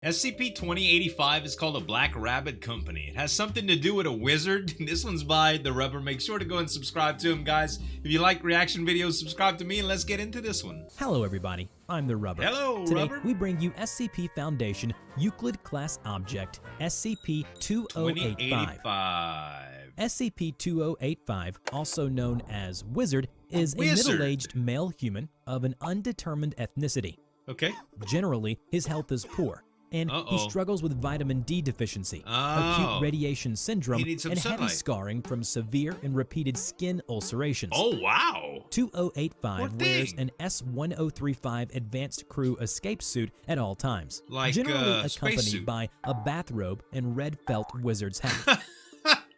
SCP-2085 is called a Black Rabbit Company. It has something to do with a wizard. This one's by TheRubber. Make sure to go and subscribe to him, guys. If you like reaction videos, subscribe to me and let's get into this one. Hello everybody, I'm TheRubber. Hello, Today, Rubber. we bring you SCP Foundation Euclid Class Object SCP-2085. SCP-2085, also known as Wizard, is a middle-aged male human of an undetermined ethnicity. Okay. Generally, his health is poor, and he struggles with vitamin D deficiency, acute radiation syndrome, and heavy scarring from severe and repeated skin ulcerations. Oh, wow. 2085 wears an S-1035 Advanced Crew escape suit at all times, generally accompanied by a bathrobe and red felt wizard's hat.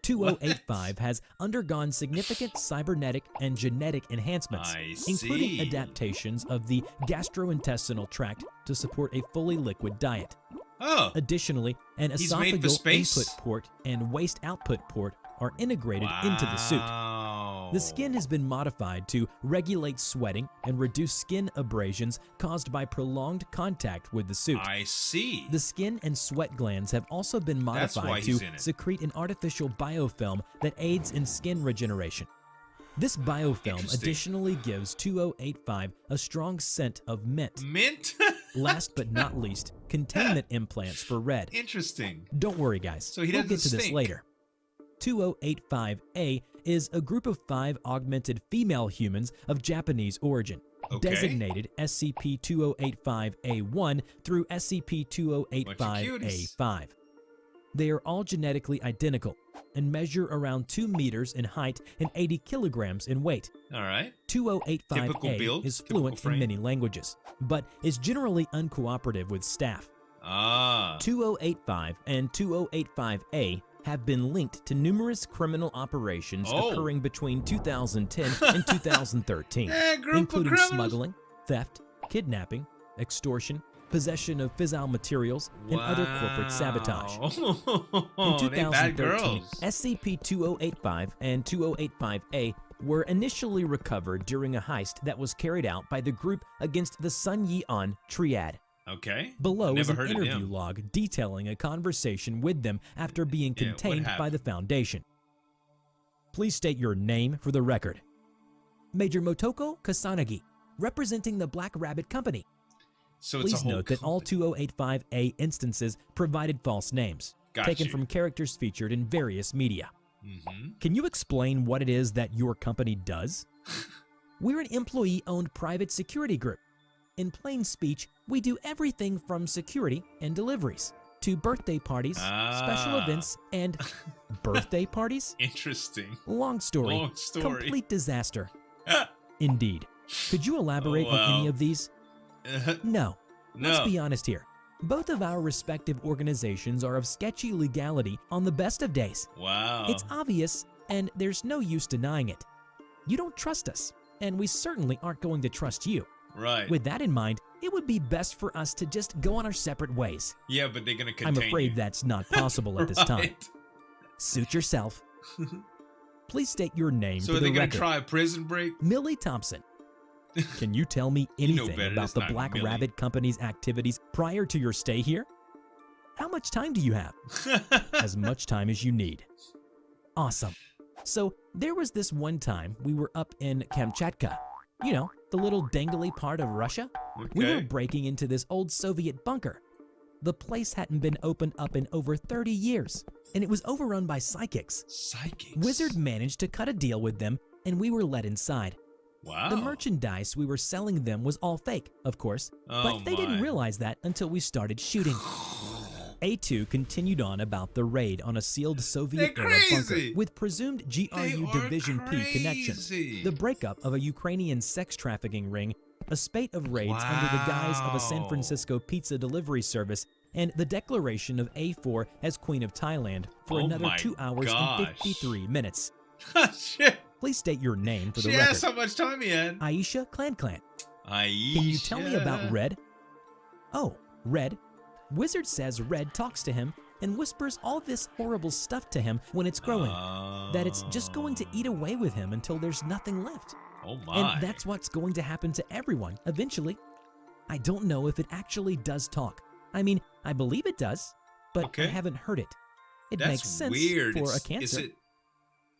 2085 has undergone significant cybernetic and genetic enhancements, including adaptations of the gastrointestinal tract to support a fully liquid diet. Additionally, an esophageal input port and waste output port are integrated into the suit. The skin has been modified to regulate sweating and reduce skin abrasions caused by prolonged contact with the suit. I see. The skin and sweat glands have also been modified to secrete an artificial biofilm that aids in skin regeneration. This biofilm additionally gives 2085 a strong scent of mint. Mint? Last but not least, containment implants for Red. Interesting. Don't worry, guys. So he we'll get to this later. 2085A is a group of 5 augmented female humans of Japanese origin, designated SCP-2085A1 through SCP-2085A5. They are all genetically identical and measure around 2 meters in height and 80 kilograms in weight. All right. 2085A is fluent in many languages, but is generally uncooperative with staff. 2085 and 2085A have been linked to numerous criminal operations occurring between 2010 and 2013, including smuggling, theft, kidnapping, extortion, possession of fissile materials, and other corporate sabotage. In 2013, SCP-2085 and 2085A were initially recovered during a heist that was carried out by the group against the Sun Yi-On Triad. Below is an interview log detailing a conversation with them after being contained by the Foundation. Please state your name for the record. Major Motoko Kasanagi, representing the Black Rabbit Company. Please note that all 2085A instances provided false names, taken from characters featured in various media. Can you explain what it is that your company does? We're an employee-owned private security group. In plain speech, we do everything from security and deliveries to birthday parties, special events, and birthday parties? Interesting. Long story. Complete disaster. Indeed. Could you elaborate on any of these? No. Let's be honest here. Both of our respective organizations are of sketchy legality on the best of days. It's obvious, and there's no use denying it. You don't trust us, and we certainly aren't going to trust you. With that in mind, it would be best for us to just go on our separate ways. Yeah, but they're gonna contain I'm afraid that's not possible at this time. Suit yourself. Please state your name for the record. So are they gonna try a prison break? Millie Thompson. Can you tell me anything about the Black Rabbit Company's activities prior to your stay here? How much time do you have? As much time as you need. Awesome. So there was this one time we were up in Kamchatka. You know, the little dangly part of Russia. We were breaking into this old Soviet bunker. The place hadn't been opened up in over 30 years, and it was overrun by psychics. Wizard managed to cut a deal with them, and we were let inside. The merchandise we were selling them was all fake, of course, but they didn't realize that until we started shooting. A2 continued on about the raid on a sealed Soviet-era bunker with presumed GRU Division P connections, the breakup of a Ukrainian sex trafficking ring, a spate of raids under the guise of a San Francisco pizza delivery service, and the declaration of A4 as Queen of Thailand for another 2 hours and 53 minutes. Please state your name for the record. How much time he had. Aisha Clan. Aisha. Can you tell me about Red? Oh, Red. Wizard says Red talks to him and whispers all this horrible stuff to him when it's growing, that it's just going to eat away with him until there's nothing left. And that's what's going to happen to everyone eventually. I don't know if it actually does talk, I mean, I believe it does, but Okay. I haven't heard it. It That's makes sense weird. for a Is cancer. it?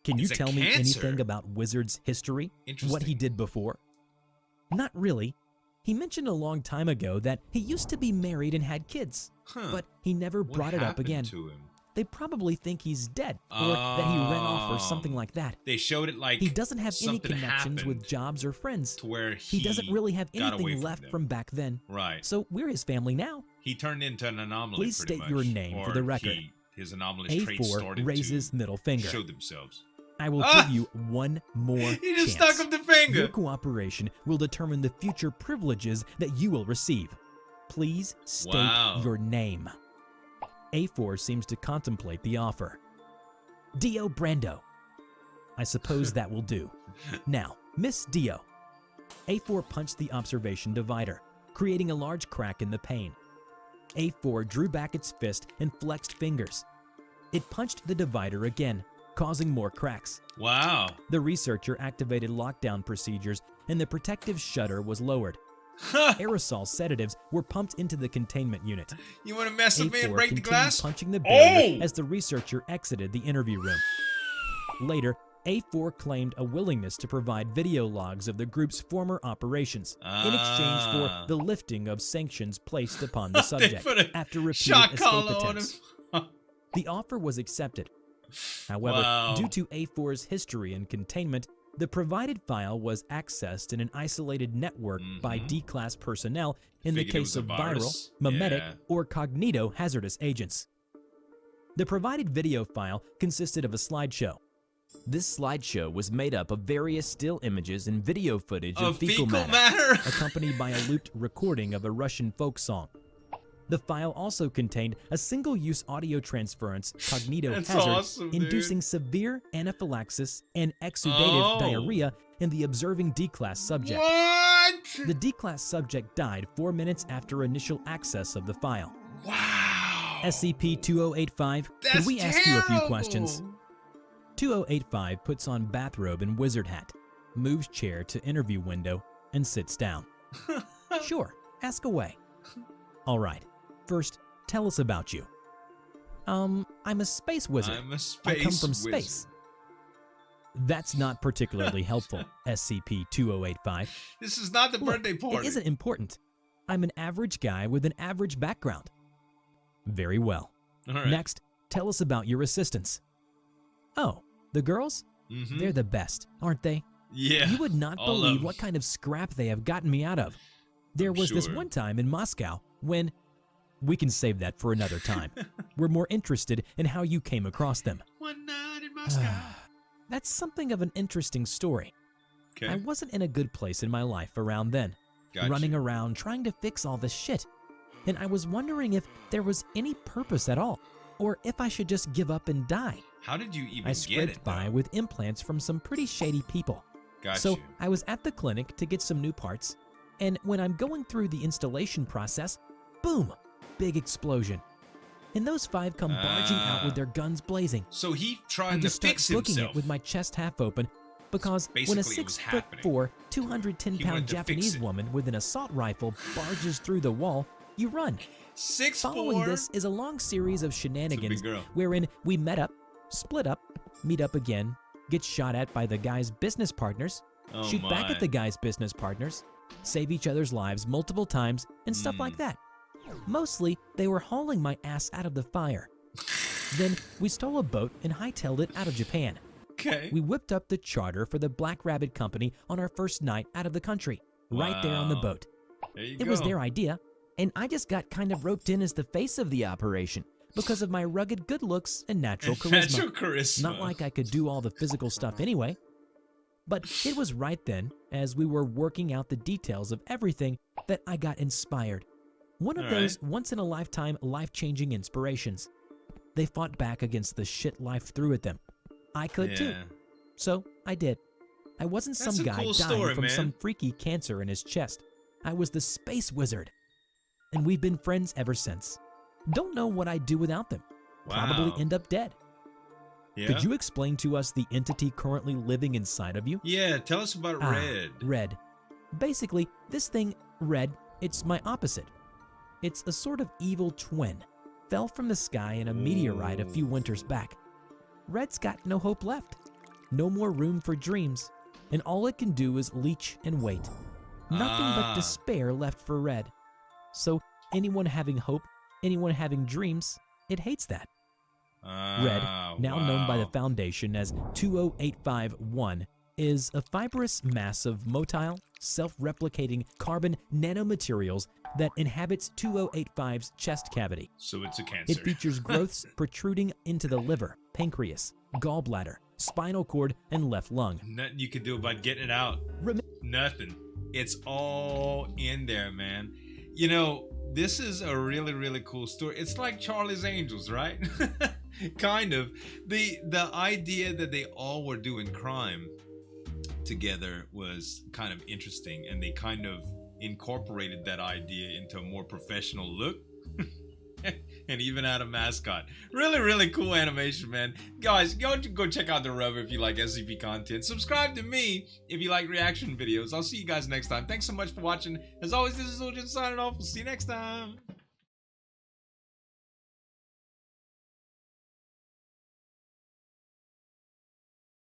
Can you it's a tell me cancer. anything about Wizard's history? What he Interesting. did before? Not really. He mentioned a long time ago that he used to be married and had kids, Huh. but he never What brought it up happened again. to him? They probably think he's dead or that he ran off or something like that. They showed it like He doesn't have any something connections with happened jobs or friends. to where He doesn't really have got away anything left them. from back then. Right. So we're his family now. He turned into an anomaly. Please pretty state much. your name for Or the record. His anomalous traits A4 started raises to middle finger. show themselves. I will Ah! give you one more He just chance. stuck up the finger. Your cooperation will determine the future privileges that you will receive. Please state Wow. your name. A4 seems to contemplate the offer. Dio Brando. I suppose that will do. Now, Miss Dio. A4 punched the observation divider, creating a large crack in the pane. A4 drew back its fist and flexed fingers. It punched the divider again, causing more cracks. Wow. The researcher activated lockdown procedures and the protective shutter was lowered. Aerosol sedatives were pumped into the containment unit. You want to mess with me and A4 break the continued glass? punching the barrier Oh! as the researcher exited the interview room. Later, A4 claimed a willingness to provide video logs of the group's former operations in exchange for the lifting of sanctions placed upon the subject put a after repeated Shock escape collar on him. attempts. The offer was accepted. However, Wow. due to A4's history and containment, the provided file was accessed in an isolated network by D-class personnel in the Figured it case was a of viral, virus. mimetic, Yeah. or cognito-hazardous agents. The provided video file consisted of a slideshow. This slideshow was made up of various still images and video footage of fecal matter, accompanied by a looped recording of a Russian folk song. The file also contained a single-use audio transference cognito hazard, awesome, dude. inducing severe anaphylaxis and exudative diarrhea in the observing D-class subject. What? The D-class subject died 4 minutes after initial access of the file. Wow. SCP-2085, That's could we ask you a few terrible. questions? 2085 puts on bathrobe and wizard hat, moves chair to interview window, and sits down. Sure, ask away. All right, first, tell us about you. I'm a space wizard. I'm a space I come from wizard. space. That's not particularly helpful, SCP-2085. This is not the Look, birthday party. it isn't important. I'm an average guy with an average background. Very well. All right. Next, tell us about your assistants. Oh, the girls? Mhm. They're the best, aren't they? Yeah. You would not all of believe them. what kind of scrap they have gotten me out of. There I'm was this sure. one time in Moscow when... We can save that for another time. We're more interested in how you came across them. One night in Moscow. That's something of an interesting story. Okay. I wasn't in a good place in my life around then, Gotcha. running around trying to fix all this shit. And I was wondering if there was any purpose at all, or if I should just give up and die. How did you even I get scraped it? by though? with implants from some pretty shady people. Got So you. I was at the clinic to get some new parts, and when I'm going through the installation process, boom, big explosion. And those five come barging out with their guns blazing. So he I trying to just start fix booking himself. it with my chest half open because when a basically it was 6'4", 210 He pound wanted to fix Japanese it. woman with an assault rifle barges through the wall, you run. 6'4". Following this is a long series of It's a shenanigans big girl. wherein we met up, split up, meet up again, get shot at by the guy's business partners, Oh shoot back my. at the guy's business partners, save each other's lives multiple times, and stuff Hmm. like that. Mostly, they were hauling my ass out of the fire. Then we stole a boat and hightailed it out of Japan. Okay. We whipped up the charter for the Black Rabbit Company on our first night out of the country, right there on the Wow. boat. There you It go. was their idea, and I just got kind of roped in as the face of the operation because of my rugged good looks and natural charisma. Natural charisma. Not like I could do all the physical stuff anyway. But it was right then, as we were working out the details of everything, that I got inspired. One of All those once-in-a-lifetime, life-changing inspirations. They fought back against the shit life threw at them. I could too. Yeah. So I did. I wasn't That's some a guy cool dying story, from man. some freaky cancer in his chest. I was the space wizard. And we've been friends ever since. Don't know what I'd do without them. Probably Wow. end up dead. Yeah. Could you explain to us the entity currently living inside of you? Yeah. Tell us about Red. Red. Basically, this thing, Red, it's my opposite. It's a sort of evil twin. Fell from the sky in a meteorite a few winters back. Red's got no hope left. No more room for dreams. And all it can do is leech and wait. Nothing but despair left for Red. So anyone having hope, anyone having dreams, it hates that. Red, now known by the Foundation as 20851, is a fibrous mass of motile, self-replicating carbon nanomaterials that inhabits 2085's chest cavity. So it's a cancer. It features growths protruding into the liver, pancreas, gallbladder, spinal cord, and left lung. Nothing you can do about getting it out. Nothing. It's all in there, man. You know, this is a really, really cool story. It's like Charlie's Angels, right? Kind of. The idea that they all were doing crime together was kind of interesting, and they kind of incorporated that idea into a more professional look. And even had a mascot. Really, really cool animation, man. Guys, go check out TheRubber if you like SCP content. Subscribe to me if you like reaction videos. I'll see you guys next time. Thanks so much for watching. As always, this is Zueljin signing off. We'll see you next time.